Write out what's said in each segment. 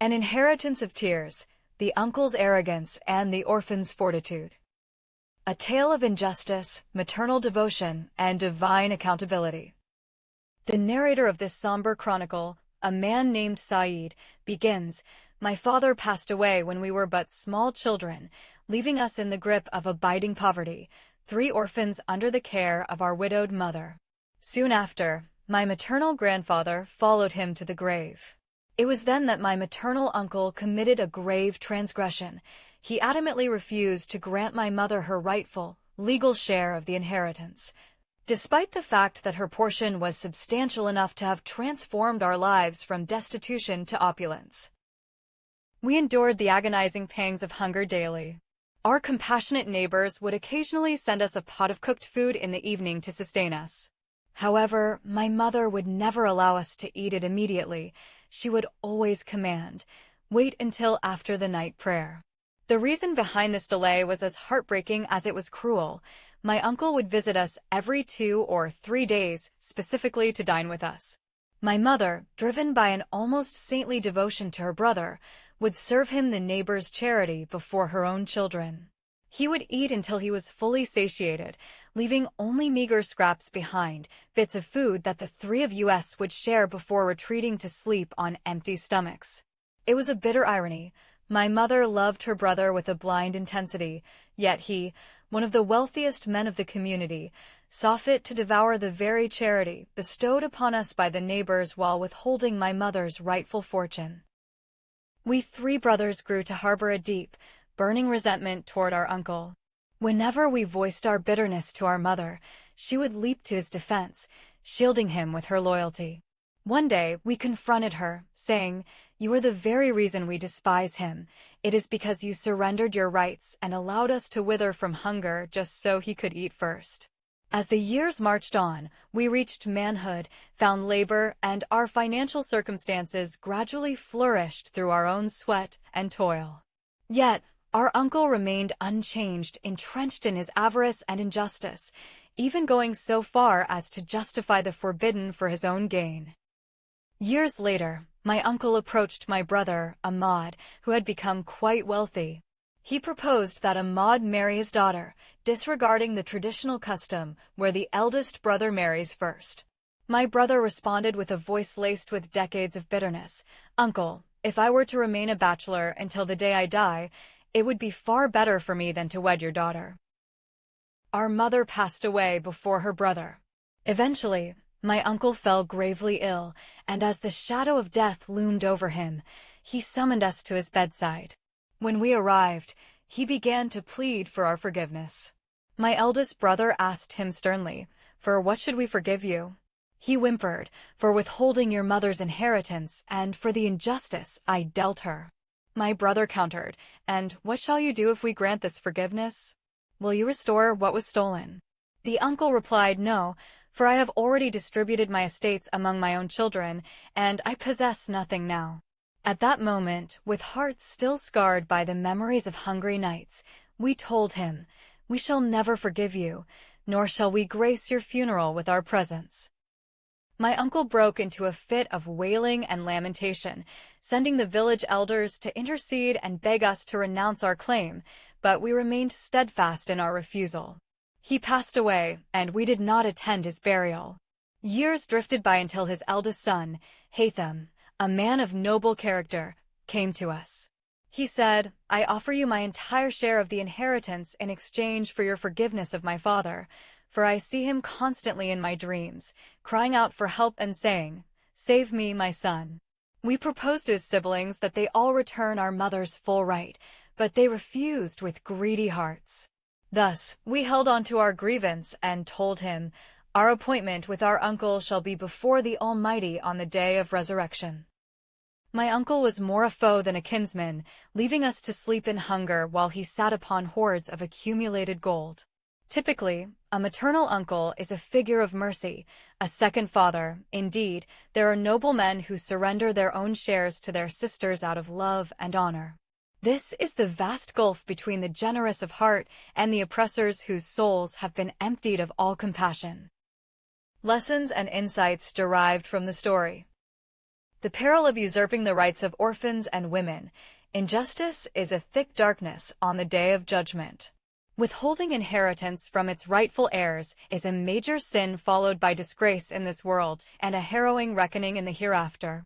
An inheritance of tears, the uncle's arrogance, and the orphan's fortitude. A tale of injustice, maternal devotion, and divine accountability. The narrator of this somber chronicle, a man named Saeed, begins, "My father passed away when we were but small children, leaving us in the grip of abiding poverty, 3 orphans under the care of our widowed mother. Soon after, my maternal grandfather followed him to the grave. It was then that my maternal uncle committed a grave transgression. He adamantly refused to grant my mother her rightful, legal share of the inheritance, despite the fact that her portion was substantial enough to have transformed our lives from destitution to opulence. We endured the agonizing pangs of hunger daily. Our compassionate neighbors would occasionally send us a pot of cooked food in the evening to sustain us. However, my mother would never allow us to eat it immediately. She would always command, 'Wait until after the night prayer.' The reason behind this delay was as heartbreaking as it was cruel. My uncle would visit us every 2 or 3 days, specifically to dine with us. My mother, driven by an almost saintly devotion to her brother, would serve him the neighbor's charity before her own children. He would eat until he was fully satiated, leaving only meager scraps behind, bits of food that the 3 of us would share before retreating to sleep on empty stomachs. It was a bitter irony. My mother loved her brother with a blind intensity, yet he, one of the wealthiest men of the community, saw fit to devour the very charity bestowed upon us by the neighbors while withholding my mother's rightful fortune. We 3 brothers grew to harbor a deep, burning resentment toward our uncle. Whenever we voiced our bitterness to our mother, she would leap to his defense, shielding him with her loyalty. One day, we confronted her, saying, "You are the very reason we despise him. It is because you surrendered your rights and allowed us to wither from hunger just so he could eat first." As the years marched on, we reached manhood, found labor, and our financial circumstances gradually flourished through our own sweat and toil. Yet, our uncle remained unchanged, entrenched in his avarice and injustice, even going so far as to justify the forbidden for his own gain. Years later, my uncle approached my brother, Ahmad, who had become quite wealthy. He proposed that Ahmad marry his daughter, disregarding the traditional custom where the eldest brother marries first. My brother responded with a voice laced with decades of bitterness, "Uncle, if I were to remain a bachelor until the day I die, it would be far better for me than to wed your daughter." Our mother passed away before her brother. Eventually, my uncle fell gravely ill, and as the shadow of death loomed over him, he summoned us to his bedside. When we arrived, he began to plead for our forgiveness. My eldest brother asked him sternly, "For what should we forgive you?" He whimpered, "For withholding your mother's inheritance and for the injustice I dealt her." My brother countered, "And what shall you do if we grant this forgiveness? Will you restore what was stolen?" The uncle replied, "No, for I have already distributed my estates among my own children, and I possess nothing now." At that moment, with hearts still scarred by the memories of hungry nights, we told him, "We shall never forgive you, nor shall we grace your funeral with our presence." My uncle broke into a fit of wailing and lamentation, sending the village elders to intercede and beg us to renounce our claim, but we remained steadfast in our refusal. He passed away, and we did not attend his burial. Years drifted by until his eldest son, Haytham, a man of noble character, came to us. He said, "I offer you my entire share of the inheritance in exchange for your forgiveness of my father, for I see him constantly in my dreams, crying out for help and saying, 'Save me, my son.'" We proposed to his siblings that they all return our mother's full right, but they refused with greedy hearts. Thus, we held on to our grievance and told him, "Our appointment with our uncle shall be before the Almighty on the day of resurrection." My uncle was more a foe than a kinsman, leaving us to sleep in hunger while he sat upon hoards of accumulated gold. Typically, a maternal uncle is a figure of mercy, a second father. Indeed, there are noble men who surrender their own shares to their sisters out of love and honor. This is the vast gulf between the generous of heart and the oppressors whose souls have been emptied of all compassion. Lessons and insights derived from the story. The peril of usurping the rights of orphans and women. Injustice is a thick darkness on the day of judgment. Withholding inheritance from its rightful heirs is a major sin followed by disgrace in this world and a harrowing reckoning in the hereafter.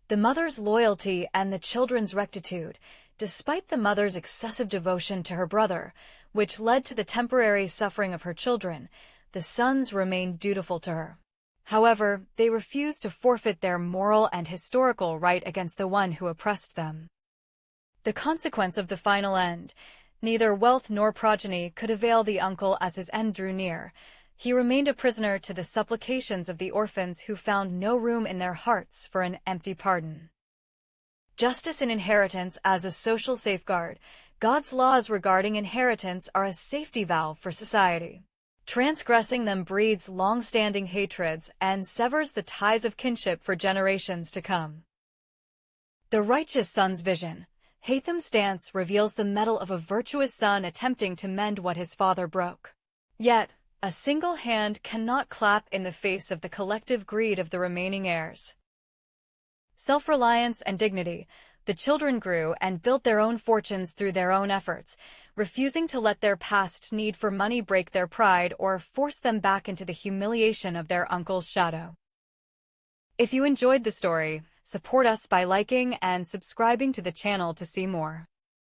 The mother's loyalty and the children's rectitude. Despite the mother's excessive devotion to her brother, which led to the temporary suffering of her children, the sons remained dutiful to her. However, they refused to forfeit their moral and historical right against the one who oppressed them. The consequence of the final end. Neither wealth nor progeny could avail the uncle as his end drew near. He remained a prisoner to the supplications of the orphans who found no room in their hearts for an empty pardon. Justice in inheritance as a social safeguard. God's laws regarding inheritance are a safety valve for society. Transgressing them breeds long-standing hatreds and severs the ties of kinship for generations to come. The righteous son's vision. Hatham's dance reveals the mettle of a virtuous son attempting to mend what his father broke. Yet, a single hand cannot clap in the face of the collective greed of the remaining heirs. Self-reliance and dignity. The children grew and built their own fortunes through their own efforts, refusing to let their past need for money break their pride or force them back into the humiliation of their uncle's shadow. If you enjoyed the story, support us by liking and subscribing to the channel to see more.